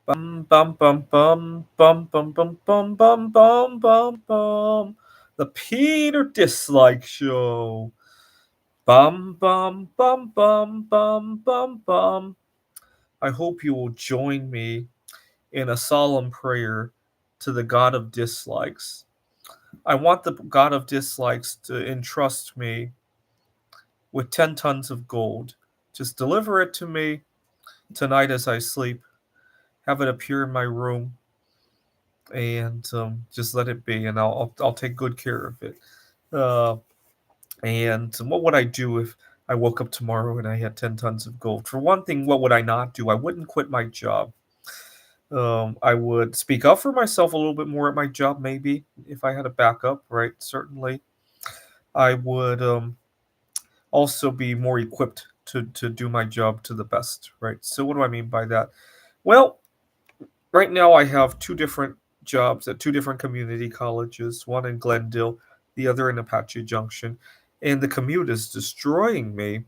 Bum bum bum bum bum bum bum bum bum bum bum bum. The Peter Dislike Show. Bum bum bum bum bum bum bum. I hope you will join me in a solemn prayer to the God of Dislikes. I want the God of Dislikes to entrust me with 10 tons of gold. Just deliver it to me tonight as I sleep. Have it appear in my room and just let it be, and I'll take good care of it. Uh, and what would I do if I woke up tomorrow and I had 10 tons of gold? For one thing, what would I not do? I wouldn't quit my job. I would speak up for myself a little bit more at my job, maybe if I had a backup. Right, certainly. I would also be more equipped to do my job to the best. Right. So what do I mean by that? Well, right now I have two different jobs at two different community colleges, one in Glendale, the other in Apache Junction, and the commute is destroying me.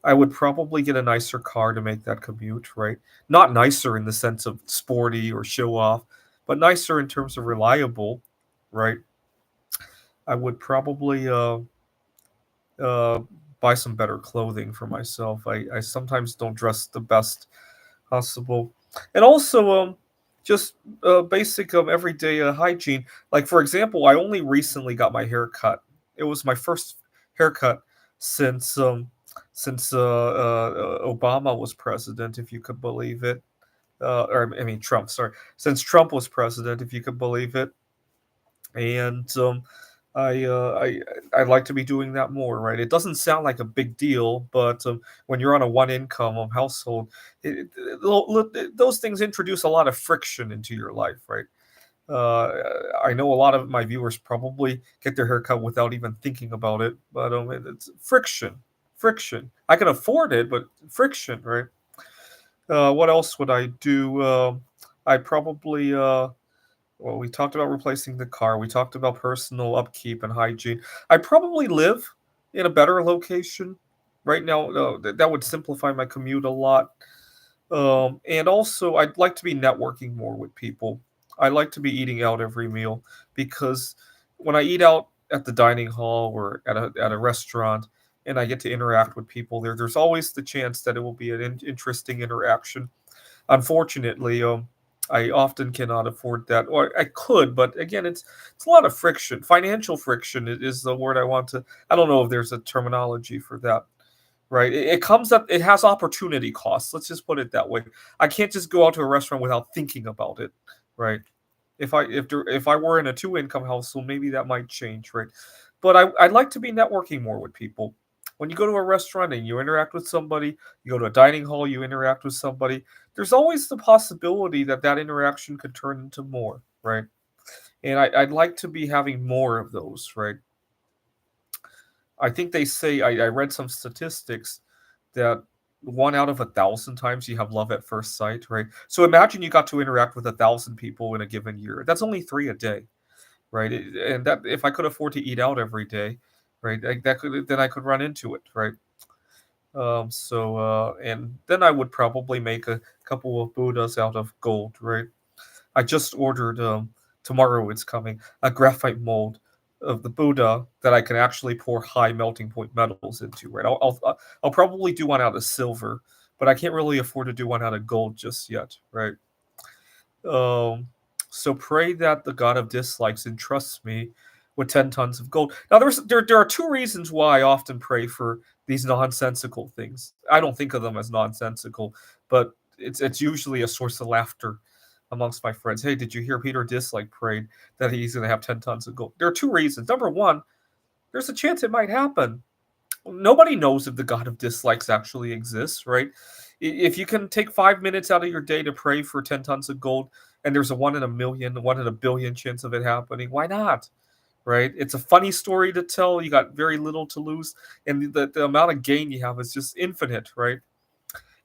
I would probably get a nicer car to make that commute, right? Not nicer in the sense of sporty or show off, but nicer in terms of reliable, right? I would probably uh, buy some better clothing for myself. I sometimes don't dress the best possible. And also, just basic everyday hygiene. Like for example, I only recently got my hair cut. It was my first haircut since Obama was president, if you could believe it. Or I mean Trump. Sorry, since Trump was president, if you could believe it. And I, uh, I I like to be doing that more, right? It doesn't sound like a big deal, but when you're on a one income household, those things introduce a lot of friction into your life, right? Uh, I know a lot of my viewers probably get their haircut without even thinking about it, but it's friction, friction. I can afford it, but friction, right? What else would I do? I probably well, we talked about replacing the car. We talked about personal upkeep and hygiene. I probably live in a better location right now. That would simplify my commute a lot. And also, I'd like to be networking more with people. I like to be eating out every meal because when I eat out at the dining hall or at a restaurant and I get to interact with people there, there's always the chance that it will be an interesting interaction. Unfortunately, I often cannot afford that, or I could, but again, it's a lot of friction. Financial friction is the word I want to. I don't know if there's a terminology for that, right? It comes up. It has opportunity costs. Let's just put it that way. I can't just go out to a restaurant without thinking about it, right? If I were in a two income household, maybe that might change, right? But I'd like to be networking more with people. When you go to a restaurant and you interact with somebody, you go to a dining hall, you interact with somebody. There's always the possibility that that interaction could turn into more, right? And I'd like to be having more of those, right? I think they say I read some statistics that 1 out of 1,000 times you have love at first sight, right? So imagine you got to interact with 1,000 people in a given year. That's only three a day, right? And that if I could afford to eat out every day, right, that could then I could run into it, right? And then I would probably make a couple of Buddhas out of gold, right? I just ordered tomorrow it's coming a graphite mold of the Buddha that I can actually pour high melting point metals into. Right, I'll probably do one out of silver, but I can't really afford to do one out of gold just yet. Right. Um, so pray that the God of dislikes entrusts me with 10 tons of gold. Now there are two reasons why I often pray for these nonsensical things. I don't think of them as nonsensical, but it's usually a source of laughter amongst my friends. Hey, did you hear Peter Dislike prayed that he's going to have 10 tons of gold? There are two reasons. Number one, there's a chance it might happen. Nobody knows if the God of dislikes actually exists, right? If you can take 5 minutes out of your day to pray for 10 tons of gold, and there's a 1 in a million, 1 in a billion chance of it happening, why not? Right? It's a funny story to tell. You got very little to lose, and the amount of gain you have is just infinite, right?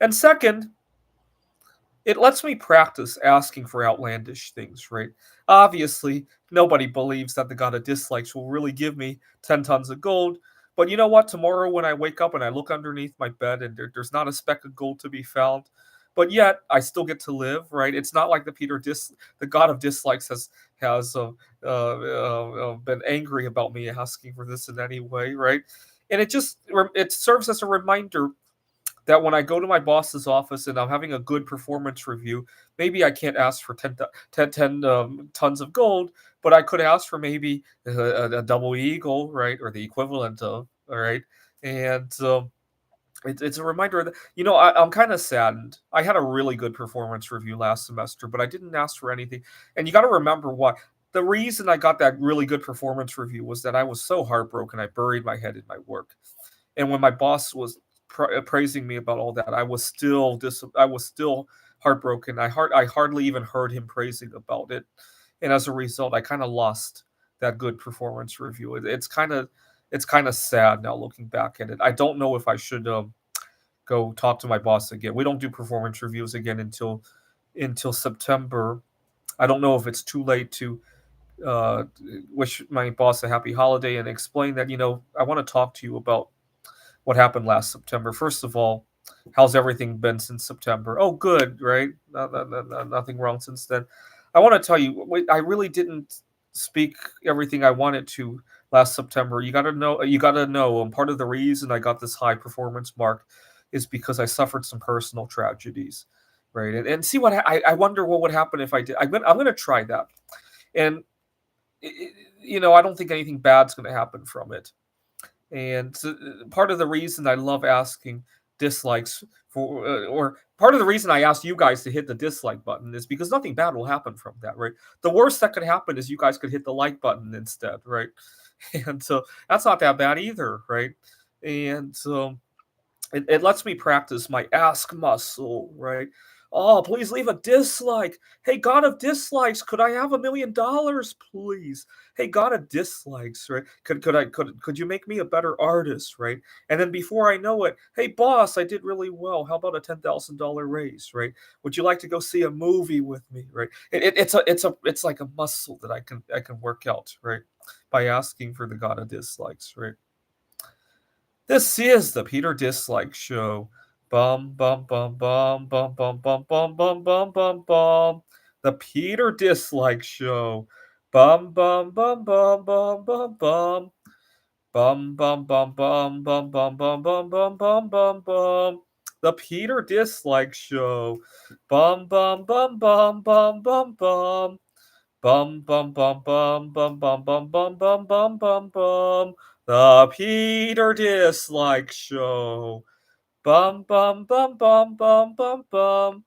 And second, it lets me practice asking for outlandish things, right? Obviously, nobody believes that the God of dislikes will really give me 10 tons of gold. But you know what? Tomorrow, when I wake up and I look underneath my bed and there's not a speck of gold to be found, but yet I still get to live, right? It's not like the God of dislikes has been angry about me asking for this in any way, right? And it serves as a reminder that when I go to my boss's office and I'm having a good performance review, maybe I can't ask for 10 tons of gold, but I could ask for maybe a double eagle, right, or the equivalent of, all right, and it's a reminder that I'm kind of saddened. I had a really good performance review last semester, but I didn't ask for anything. And you got to remember what the reason I got that really good performance review was that I was so heartbroken. I buried my head in my work, and when my boss was praising me about all that, I was still heartbroken. I hardly even heard him praising about it, and as a result, I kind of lost that good performance review. It's kind of sad now looking back at it. I don't know if I should go talk to my boss again. We don't do performance reviews again until September. I don't know if it's too late to uh, wish my boss a happy holiday and explain that I want to talk to you about what happened last September. First of all, how's everything been since September? Oh, good, right? Nothing wrong since then. I want to tell you, I really didn't speak everything I wanted to last September. You got to know. Part of the reason I got this high performance mark is because I suffered some personal tragedies, right? And see I wonder what would happen if I did. I'm going to try that, and I don't think anything bad's going to happen from it. And part of the reason I love asking dislikes or part of the reason I asked you guys to hit the dislike button is because nothing bad will happen from that, right? The worst that could happen is you guys could hit the like button instead, right? And so that's not that bad either, right? And it lets me practice my ask muscle, right? Oh, please leave a dislike. Hey, God of dislikes, could I have $1 million, please? Hey, God of dislikes, right? Could you make me a better artist, right? And then before I know it, hey, boss, I did really well. How about a $10,000 raise, right? Would you like to go see a movie with me, right? It's like a muscle that I can work out, right? By asking for the God of dislikes, right? This is the Peter Dislike Show. Bum bum bum bum bum bum bum bum bum bum bum bum. The Peter Dislike Show. Bum bum bum bum bum bum bum. Bum bum bum bum bum bum bum bum bum bum bum bum. The Peter Dislike Show. Bum bum bum bum bum bum bum. Bum bum bum bum bum bum bum bum bum bum bum bum. The Peter Dislike Show. Bum bum bum bum bum bum bum.